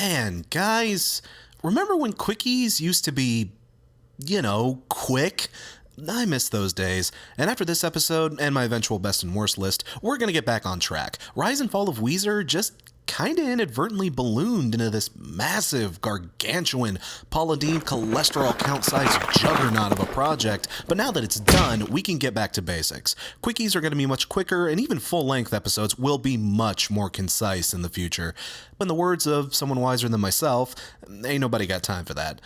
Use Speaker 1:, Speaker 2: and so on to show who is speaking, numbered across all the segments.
Speaker 1: Man, guys, remember when quickies used to be, quick? I miss those days. And after this episode, and my eventual best and worst list, we're gonna get back on track. Rise and Fall of Weezer just kinda inadvertently ballooned into this massive, gargantuan, Paula Deen cholesterol count-sized juggernaut of a project, but now that it's done, we can get back to basics. Quickies are gonna be much quicker, and even full-length episodes will be much more concise in the future. In the words of someone wiser than myself, ain't nobody got time for that.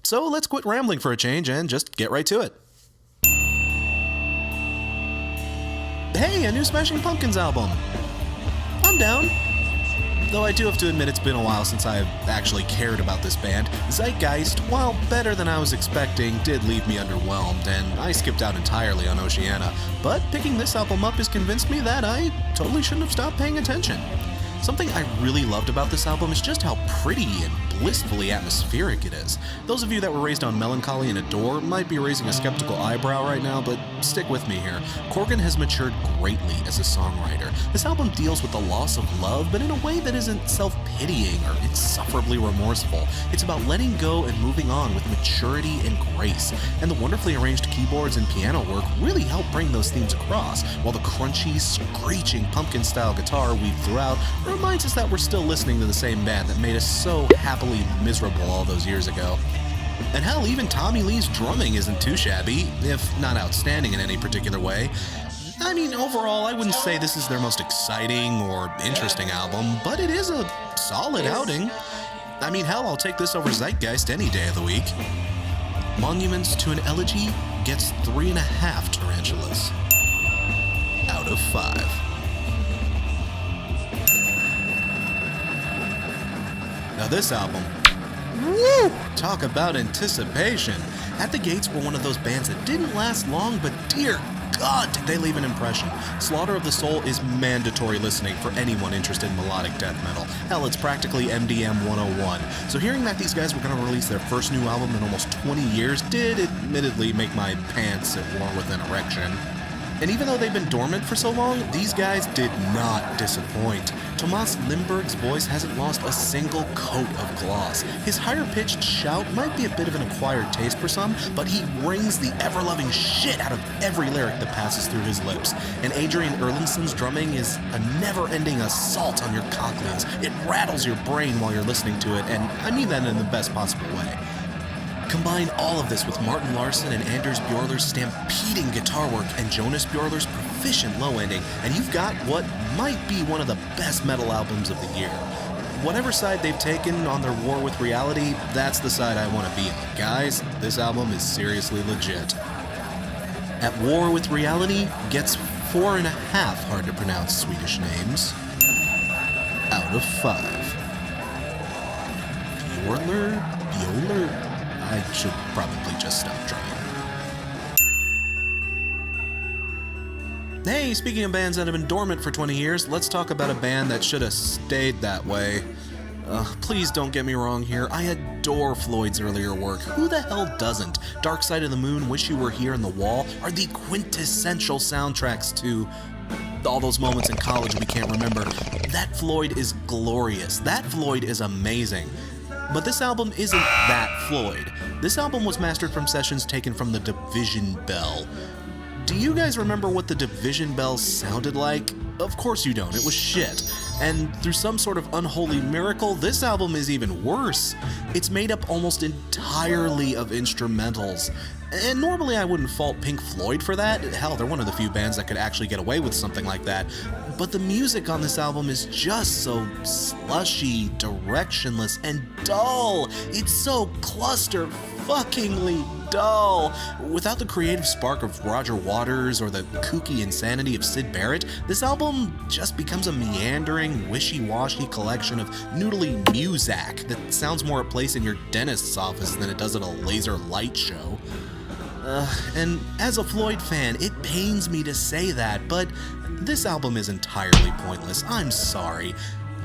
Speaker 1: So let's quit rambling for a change and just get right to it. Hey, a new Smashing Pumpkins album. I'm down. Though I do have to admit it's been a while since I've actually cared about this band. Zeitgeist, while better than I was expecting, did leave me underwhelmed, and I skipped out entirely on Oceania. But picking this album up has convinced me that I totally shouldn't have stopped paying attention. Something I really loved about this album is just how pretty and blissfully atmospheric it is. Those of you that were raised on Melancholy and Adore might be raising a skeptical eyebrow right now, but stick with me here. Corgan has matured greatly as a songwriter. This album deals with the loss of love, but in a way that isn't self-pitying or insufferably remorseful. It's about letting go and moving on with maturity and grace, and the wonderfully arranged keyboards and piano work really help bring those themes across, while the crunchy, screeching pumpkin-style guitar weaved throughout reminds us that we're still listening to the same band that made us so happily miserable all those years ago. And hell, even Tommy Lee's drumming isn't too shabby, if not outstanding in any particular way. I mean, overall, I wouldn't say this is their most exciting or interesting album, but it is a solid outing. I mean, hell, I'll take this over Zeitgeist any day of the week. Monuments to an Elegy gets 3.5 tarantulas out of 5. Now this album, woo! Talk about anticipation. At the Gates were one of those bands that didn't last long, but dear God, did they leave an impression. Slaughter of the Soul is mandatory listening for anyone interested in melodic death metal. Hell, it's practically MDM 101. So hearing that these guys were going to release their first new album in almost 20 years did admittedly make my pants at war with an erection. And even though they've been dormant for so long, these guys did not disappoint. Tomas Lindberg's voice hasn't lost a single coat of gloss. His higher-pitched shout might be a bit of an acquired taste for some, but he wrings the ever-loving shit out of every lyric that passes through his lips. And Adrian Erlingsson's drumming is a never-ending assault on your cochleas. It rattles your brain while you're listening to it, and I mean that in the best possible way. Combine all of this with Martin Larson and Anders Bjorler's stampeding guitar work and Jonas Bjorler's proficient low ending, and you've got what might be one of the best metal albums of the year. Whatever side they've taken on their war with reality, that's the side I want to be on. Guys, this album is seriously legit. At War with Reality gets 4.5 hard to pronounce Swedish names out of 5. Bjorler? I should probably just stop trying. Hey, speaking of bands that have been dormant for 20 years, let's talk about a band that should have stayed that way. Please don't get me wrong here, I adore Floyd's earlier work. Who the hell doesn't? Dark Side of the Moon, Wish You Were Here, and The Wall are the quintessential soundtracks to all those moments in college we can't remember. That Floyd is glorious. That Floyd is amazing. But this album isn't that Floyd. This album was mastered from sessions taken from the Division Bell. Do you guys remember what the Division Bell sounded like? Of course you don't, it was shit. And through some sort of unholy miracle, this album is even worse. It's made up almost entirely of instrumentals. And normally I wouldn't fault Pink Floyd for that. Hell, they're one of the few bands that could actually get away with something like that. But the music on this album is just so slushy, directionless, and dull. It's so cluster-fuckingly dull. Without the creative spark of Roger Waters or the kooky insanity of Syd Barrett, this album just becomes a meandering, wishy-washy collection of noodly muzak that sounds more at place in your dentist's office than it does at a laser light show. And as a Floyd fan, it pains me to say that, but this album is entirely pointless. I'm sorry.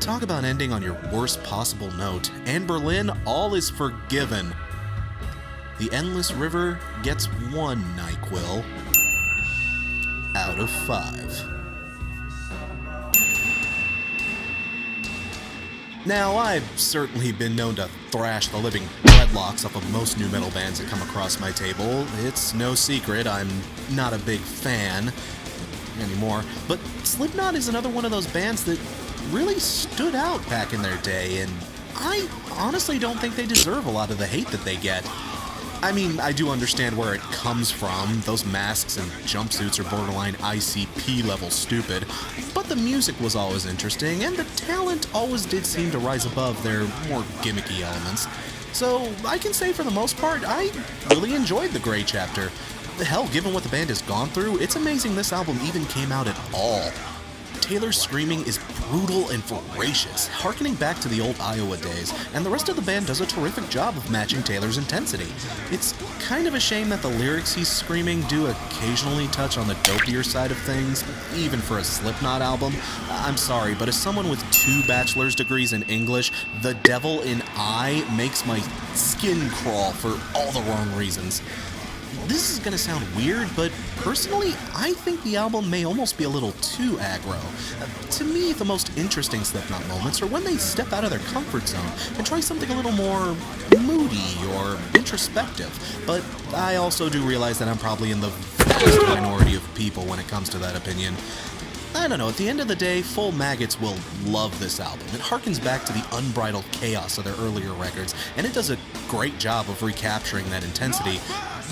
Speaker 1: Talk about ending on your worst possible note. And Berlin, all is forgiven. The Endless River gets 1 NyQuil out of 5. Now, I've certainly been known to thrash the living dreadlocks off of most nu metal bands that come across my table. It's no secret I'm not a big fan anymore, but Slipknot is another one of those bands that really stood out back in their day, and I honestly don't think they deserve a lot of the hate that they get. I mean, I do understand where it comes from. Those masks and jumpsuits are borderline ICP level stupid, but the music was always interesting, and the talent always did seem to rise above their more gimmicky elements. So I can say for the most part, I really enjoyed the Grey Chapter. Hell, given what the band has gone through, it's amazing this album even came out at all. Taylor's screaming is brutal and voracious, harkening back to the old Iowa days, and the rest of the band does a terrific job of matching Taylor's intensity. It's kind of a shame that the lyrics he's screaming do occasionally touch on the dopier side of things, even for a Slipknot album. I'm sorry, but as someone with 2 bachelor's degrees in English, the devil in I makes my skin crawl for all the wrong reasons. This is gonna sound weird, but personally, I think the album may almost be a little too aggro. To me, the most interesting Slipknot moments are when they step out of their comfort zone and try something a little more moody or introspective. But I also do realize that I'm probably in the vast minority of people when it comes to that opinion. I don't know, at the end of the day, Full Maggots will love this album. It harkens back to the unbridled chaos of their earlier records, and it does a great job of recapturing that intensity.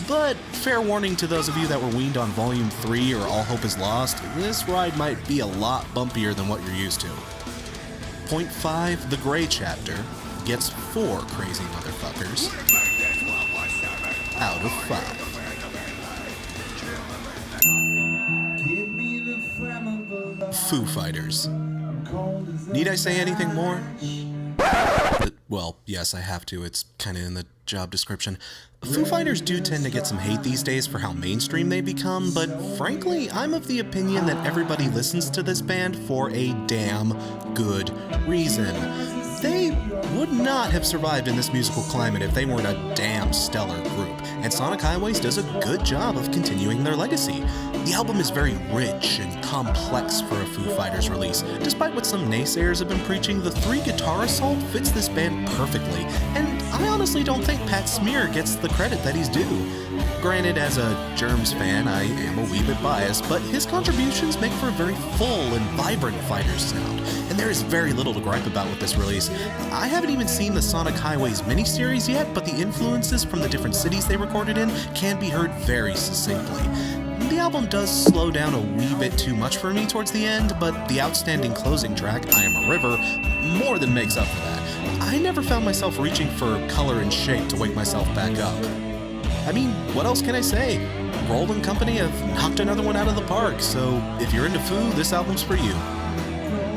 Speaker 1: But fair warning to those of you that were weaned on Volume 3 or All Hope Is Lost, this ride might be a lot bumpier than what you're used to. Point 5, The Grey Chapter, gets 4 crazy motherfuckers out of 5. Foo Fighters. Need I say anything more? Well, yes, I have to. It's kind of in the job description. Foo Fighters do tend to get some hate these days for how mainstream they become, but frankly, I'm of the opinion that everybody listens to this band for a damn good reason. They would not have survived in this musical climate if they weren't a damn stellar group, and Sonic Highways does a good job of continuing their legacy. The album is very rich and complex for a Foo Fighters release. Despite what some naysayers have been preaching, the 3-guitar assault fits this band perfectly, and I honestly don't think Pat Smear gets the credit that he's due. Granted, as a Germs fan, I am a wee bit biased, but his contributions make for a very full and vibrant Fighters sound, and there is very little to gripe about with this release. I haven't even seen the Sonic Highways miniseries yet, but the influences from the different cities they recorded in can be heard very succinctly. The album does slow down a wee bit too much for me towards the end, but the outstanding closing track, I Am a River, more than makes up for that. I never found myself reaching for color and shape to wake myself back up. I mean, what else can I say? Grohl and company have knocked another one out of the park, so if you're into Foo, this album's for you.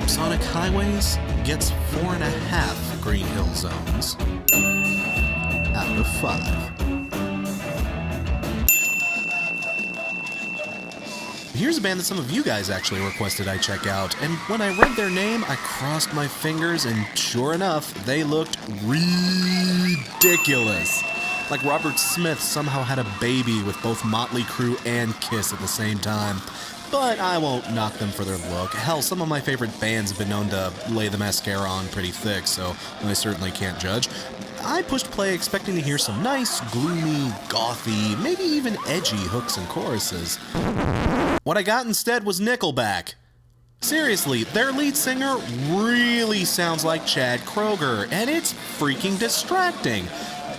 Speaker 1: Sonic Highways gets 4.5 Green Hill Zones out of 5. Here's a band that some of you guys actually requested I check out, and when I read their name, I crossed my fingers, and sure enough, they looked ridiculous. Like Robert Smith somehow had a baby with both Motley Crue and Kiss at the same time. But I won't knock them for their look. Hell, some of my favorite bands have been known to lay the mascara on pretty thick, so I certainly can't judge. I pushed play expecting to hear some nice, gloomy, gothy, maybe even edgy hooks and choruses. What I got instead was Nickelback. Seriously, their lead singer really sounds like Chad Kroeger, and it's freaking distracting.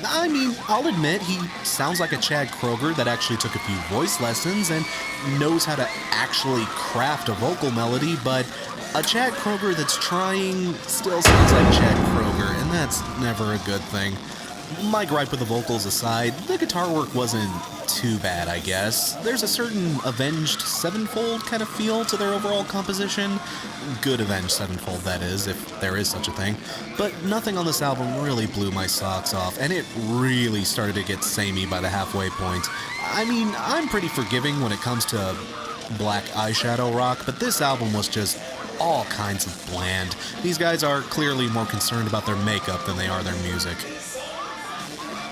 Speaker 1: I mean, I'll admit, he sounds like a Chad Kroeger that actually took a few voice lessons and knows how to actually craft a vocal melody, but a Chad Kroeger that's trying still sounds like Chad Kroeger, and that's never a good thing. My gripe with the vocals aside, the guitar work wasn't too bad, I guess. There's a certain Avenged Sevenfold kind of feel to their overall composition. Good Avenged Sevenfold, that is, if there is such a thing. But nothing on this album really blew my socks off, and it really started to get samey by the halfway point. I mean, I'm pretty forgiving when it comes to black eyeshadow rock, but this album was just all kinds of bland. These guys are clearly more concerned about their makeup than they are their music.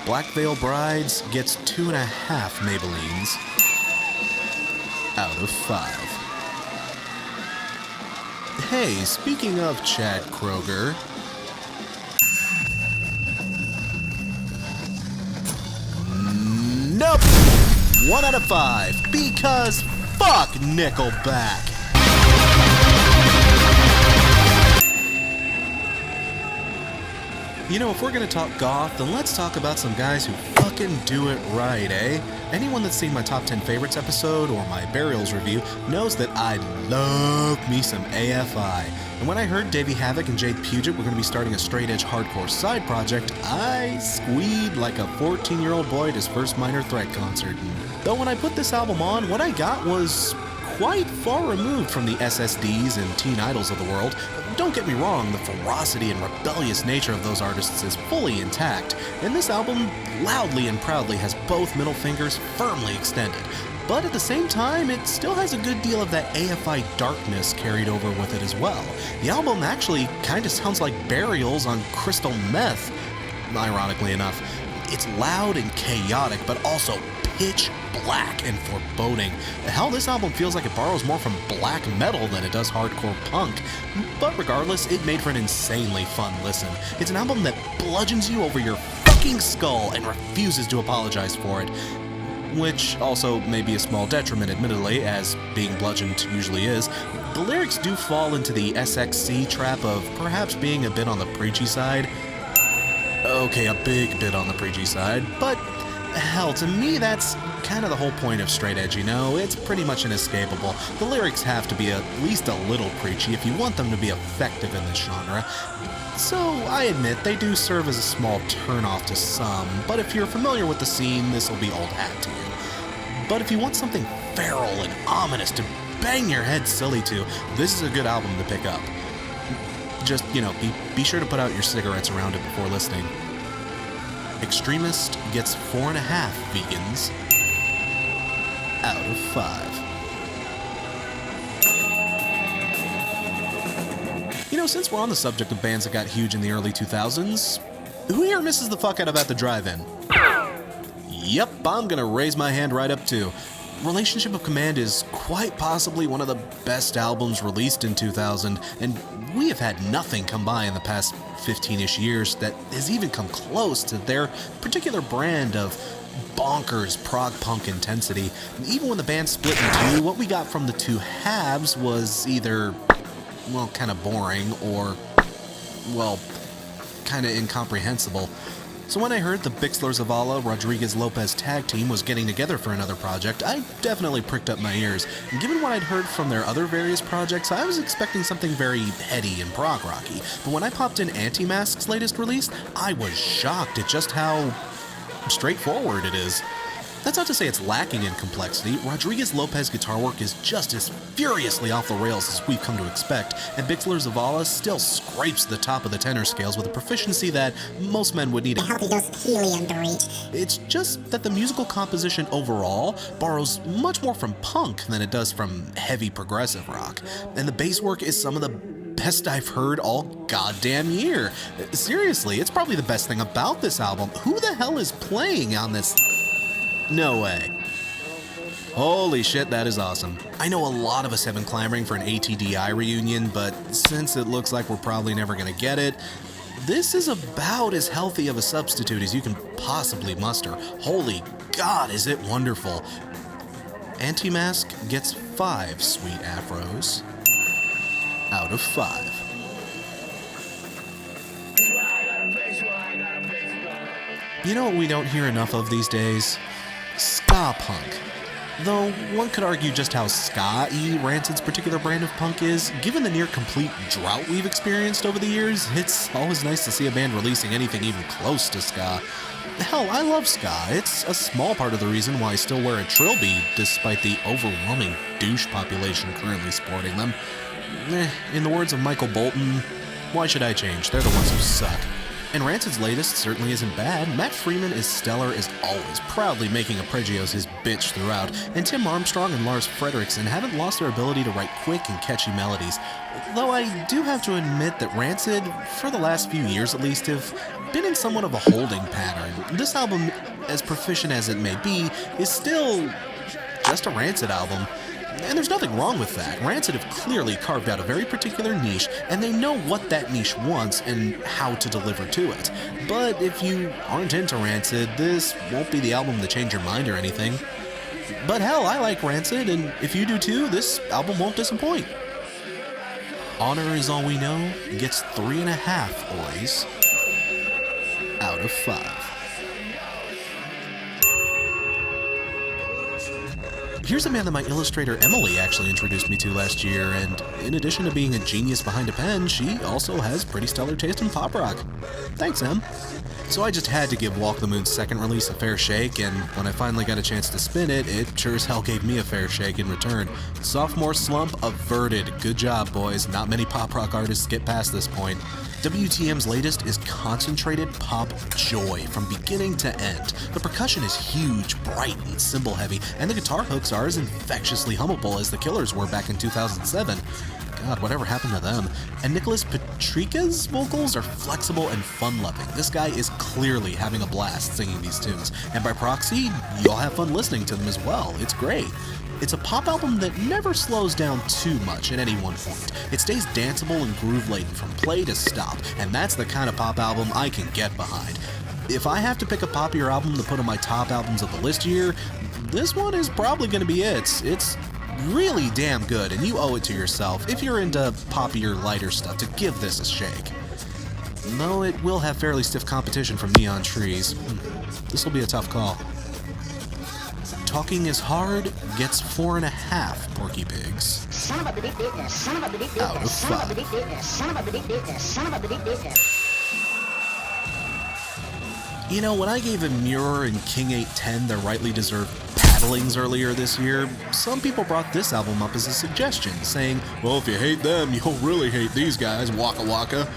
Speaker 1: Black Veil Brides gets 2.5 Maybellines out of 5. Hey, speaking of Chad Kroeger, Nope. 1 out of 5. Because fuck Nickelback. You know, if we're gonna talk goth, then let's talk about some guys who fucking do it right, eh? Anyone that's seen my top 10 favorites episode or my burials review knows that I love me some AFI. And when I heard Davey Havok and Jade Puget were gonna be starting a straight-edge hardcore side project, I squeed like a 14-year-old boy at his first Minor Threat concert. And though when I put this album on, what I got was quite far removed from the SSDs and teen idols of the world. Don't get me wrong, the ferocity and rebellious nature of those artists is fully intact, and this album loudly and proudly has both middle fingers firmly extended. But at the same time, it still has a good deal of that AFI darkness carried over with it as well. The album actually kinda sounds like Burials on crystal meth, ironically enough. It's loud and chaotic, but also pitch black and foreboding. Hell, this album feels like it borrows more from black metal than it does hardcore punk. But regardless, it made for an insanely fun listen. It's an album that bludgeons you over your fucking skull and refuses to apologize for it. Which also may be a small detriment, admittedly, as being bludgeoned usually is. The lyrics do fall into the SXC trap of perhaps being a bit on the preachy side. Okay, a big bit on the preachy side, but hell, to me that's kind of the whole point of straight edge, you know? It's pretty much inescapable. The lyrics have to be at least a little preachy if you want them to be effective in this genre. So, I admit, they do serve as a small turnoff to some, but if you're familiar with the scene, this will be old hat to you. But if you want something feral and ominous to bang your head silly to, this is a good album to pick up. Just, you know, be sure to put out your cigarettes around it before listening. XTRMST gets 4.5 vegans out of 5. You know, since we're on the subject of bands that got huge in the early 2000s, who here misses the fuck out of At the Drive-In? Yep, I'm gonna raise my hand right up too. Relationship of Command is quite possibly one of the best albums released in 2000, and we have had nothing come by in the past 15-ish years that has even come close to their particular brand of bonkers prog punk intensity. Even when the band split in two, what we got from the two halves was either, well, kind of boring or, well, kind of incomprehensible. So when I heard the Bixler-Zavala Rodriguez-Lopez tag team was getting together for another project, I definitely pricked up my ears. And given what I'd heard from their other various projects, I was expecting something very heady and prog rocky. But when I popped in Antemasque's latest release, I was shocked at just how straightforward it is. That's not to say it's lacking in complexity. Rodriguez-Lopez guitar work is just as furiously off the rails as we've come to expect, and Bixler-Zavala still scrapes the top of the tenor scales with a proficiency that most men would need.
Speaker 2: A healthy dose of helium to reach.
Speaker 1: It's just that the musical composition overall borrows much more from punk than it does from heavy progressive rock, and the bass work is some of the best I've heard all goddamn year. Seriously, it's probably the best thing about this album. Who the hell is playing on this? No way. Holy shit, that is awesome. I know a lot of us have been clamoring for an ATDI reunion, but since it looks like we're probably never gonna get it, this is about as healthy of a substitute as you can possibly muster. Holy God, is it wonderful. Antemasque gets 5 sweet afros out of 5. You know what we don't hear enough of these days? Ska punk. Though one could argue just how ska-y Rancid's particular brand of punk is, given the near-complete drought we've experienced over the years, it's always nice to see a band releasing anything even close to ska. Hell, I love ska. It's a small part of the reason why I still wear a trilby, despite the overwhelming douche population currently sporting them. In the words of Michael Bolton, why should I change? They're the ones who suck. And Rancid's latest certainly isn't bad. Matt Freeman is stellar as always, proudly making Arpeggios his bitch throughout, and Tim Armstrong and Lars Frederiksen haven't lost their ability to write quick and catchy melodies. Though I do have to admit that Rancid, for the last few years at least, have been in somewhat of a holding pattern. This album, as proficient as it may be, is still just a Rancid album. And there's nothing wrong with that. Rancid have clearly carved out a very particular niche, and they know what that niche wants and how to deliver to it. But if you aren't into Rancid, this won't be the album to change your mind or anything. But hell, I like Rancid, and if you do too, this album won't disappoint. Honor Is All We Know gets 3.5 Oys out of 5. Here's a man that my illustrator Emily actually introduced me to last year, and in addition to being a genius behind a pen, she also has pretty stellar taste in pop rock. Thanks, Em. So I just had to give Walk the Moon's second release a fair shake, and when I finally got a chance to spin it, it sure as hell gave me a fair shake in return. Sophomore slump averted. Good job, boys. Not many pop rock artists get past this point. WTM's latest is concentrated pop joy from beginning to end. The percussion is huge, bright, and cymbal heavy, and the guitar hooks are as infectiously hummable as the Killers were back in 2007. God, whatever happened to them? And Nicholas Petrika's vocals are flexible and fun-loving. This guy is clearly having a blast singing these tunes, and by proxy, you'll have fun listening to them as well. It's great. It's a pop album that never slows down too much at any one point. It stays danceable and groove-laden from play to stop, and that's the kind of pop album I can get behind. If I have to pick a poppier album to put on my top albums of the list year, this one is probably going to be it. It's really damn good, and you owe it to yourself, if you're into poppier, lighter stuff, to give this a shake. Though it will have fairly stiff competition from Neon Trees. This will be a tough call. Talking is Hard gets 4.5 Porky Pigs out of 5. You know, when I gave Muir and King 810 their rightly deserved paddlings earlier this year, some people brought this album up as a suggestion, saying, well, if you hate them, you'll really hate these guys, Waka Waka.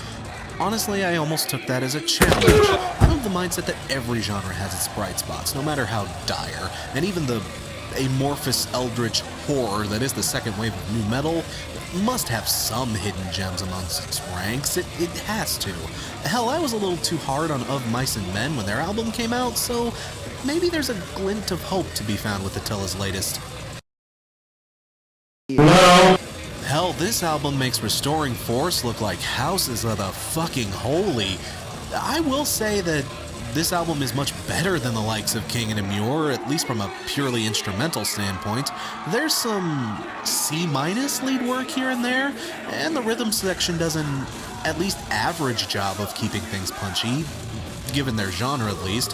Speaker 1: Honestly, I almost took that as a challenge. I'm of the mindset that every genre has its bright spots, no matter how dire, and even the amorphous eldritch horror that is the second wave of nu metal must have some hidden gems amongst its ranks. It has to. Hell, I was a little too hard on Of Mice and Men when their album came out, so maybe there's a glint of hope to be found with Attila's latest. Hell, this album makes Restoring Force look like Houses of the fucking Holy. I will say that this album is much better than the likes of King and Amur, at least from a purely instrumental standpoint. There's some C- lead work here and there, and the rhythm section does an at least average job of keeping things punchy, given their genre at least.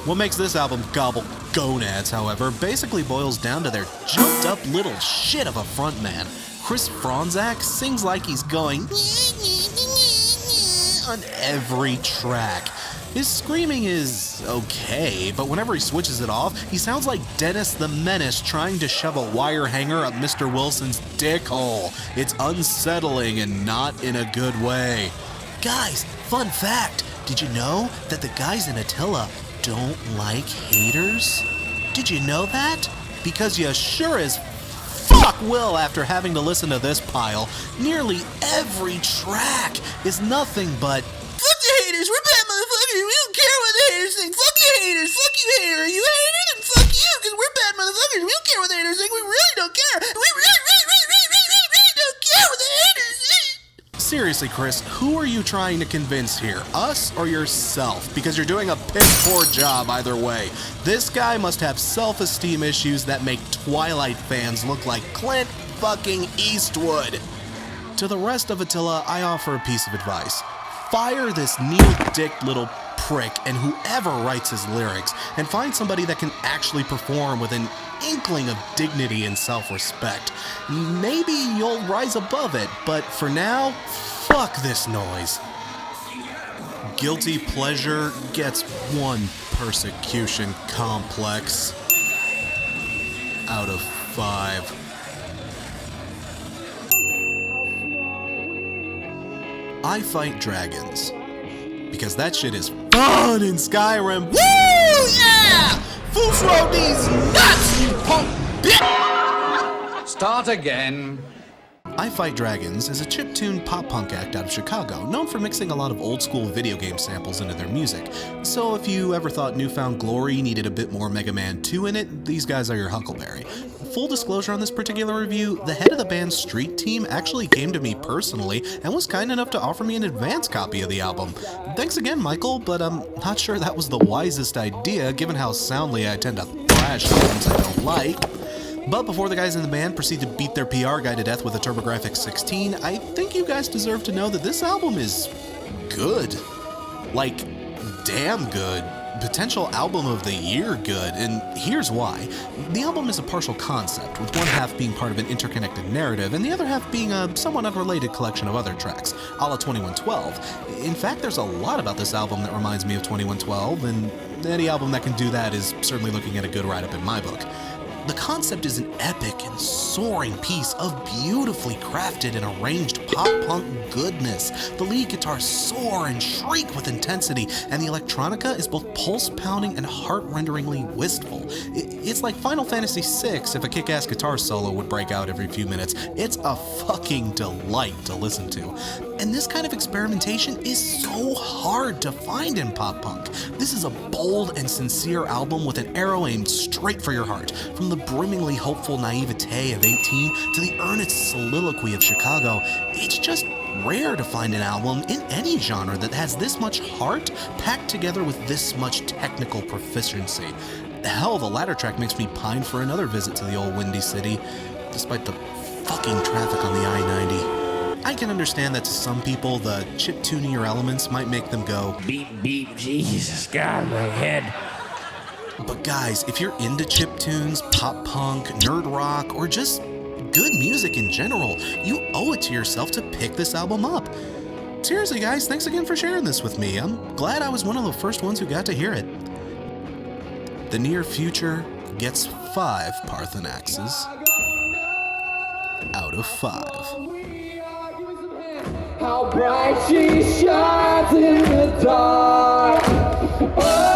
Speaker 1: What makes this album gobble gonads, however, basically boils down to their jumped up little shit of a frontman. Chris Franzak sings like he's going on every track. His screaming is okay, but whenever he switches it off, he sounds like Dennis the Menace trying to shove a wire hanger up Mr. Wilson's dick hole. It's unsettling and not in a good way. Guys, fun fact, did you know that the guys in Attila don't like haters? Did you know that? Because you sure as fuck will after having to listen to this pile. Nearly every track is nothing but fuck the haters, we're bad motherfuckers, we don't care what the haters think, fuck you haters, fuck you hater, are you a hater? Then fuck you, because we're bad motherfuckers, we don't care what the haters think, we really don't care, we really don't care what the haters think. Seriously, Chris, who are you trying to convince here, us or yourself? Because you're doing a piss poor job either way. This guy must have self-esteem issues that make Twilight fans look like Clint fucking Eastwood. To the rest of Attila, I offer a piece of advice. Fire this needle-dicked little prick and whoever writes his lyrics, and find somebody that can actually perform with an inkling of dignity and self-respect. Maybe you'll rise above it, but for now, fuck this noise. Guilty Pleasure gets 1 Persecution Complex out of 5. I Fight Dragons, because that shit is fun in Skyrim. Woo! Yeah! Full throw these nuts, you punk bitch!
Speaker 3: Start again.
Speaker 1: I Fight Dragons is a chiptune pop-punk act out of Chicago, known for mixing a lot of old-school video game samples into their music. So if you ever thought Newfound Glory needed a bit more Mega Man 2 in it, these guys are your huckleberry. Full disclosure on this particular review, the head of the band's street team actually came to me personally and was kind enough to offer me an advance copy of the album. Thanks again, Michael, but I'm not sure that was the wisest idea given how soundly I tend to thrash albums I don't like. But before the guys in the band proceed to beat their PR guy to death with a TurboGrafx 16, I think you guys deserve to know that this album is good. Like, damn good. Potential album of the year good, and here's why. The album is a partial concept, with one half being part of an interconnected narrative, and the other half being a somewhat unrelated collection of other tracks, a la 2112. In fact, there's a lot about this album that reminds me of 2112, and any album that can do that is certainly looking at a good write-up in my book. The concept is an epic and soaring piece of beautifully crafted and arranged pop-punk goodness. The lead guitars soar and shriek with intensity, and the electronica is both pulse-pounding and heart-renderingly wistful. It's like Final Fantasy VI if a kick-ass guitar solo would break out every few minutes. It's a fucking delight to listen to. And this kind of experimentation is so hard to find in pop-punk. This is a bold and sincere album with an arrow aimed straight for your heart. From the brimmingly hopeful naivete of 18 to the earnest soliloquy of Chicago, it's just rare to find an album in any genre that has this much heart packed together with this much technical proficiency. Hell, the latter track makes me pine for another visit to the old Windy City, despite the fucking traffic on the I-90. I can understand that to some people, the chiptunier elements might make them go,
Speaker 3: beep, beep, Jesus, God, my head.
Speaker 1: But guys, if you're into chiptunes, pop punk, nerd rock, or just good music in general, you owe it to yourself to pick this album up. Seriously guys, thanks again for sharing this with me. I'm glad I was one of the first ones who got to hear it. The near future gets 5 Parthenaxes out of 5.
Speaker 4: How bright she shines in the dark. Oh.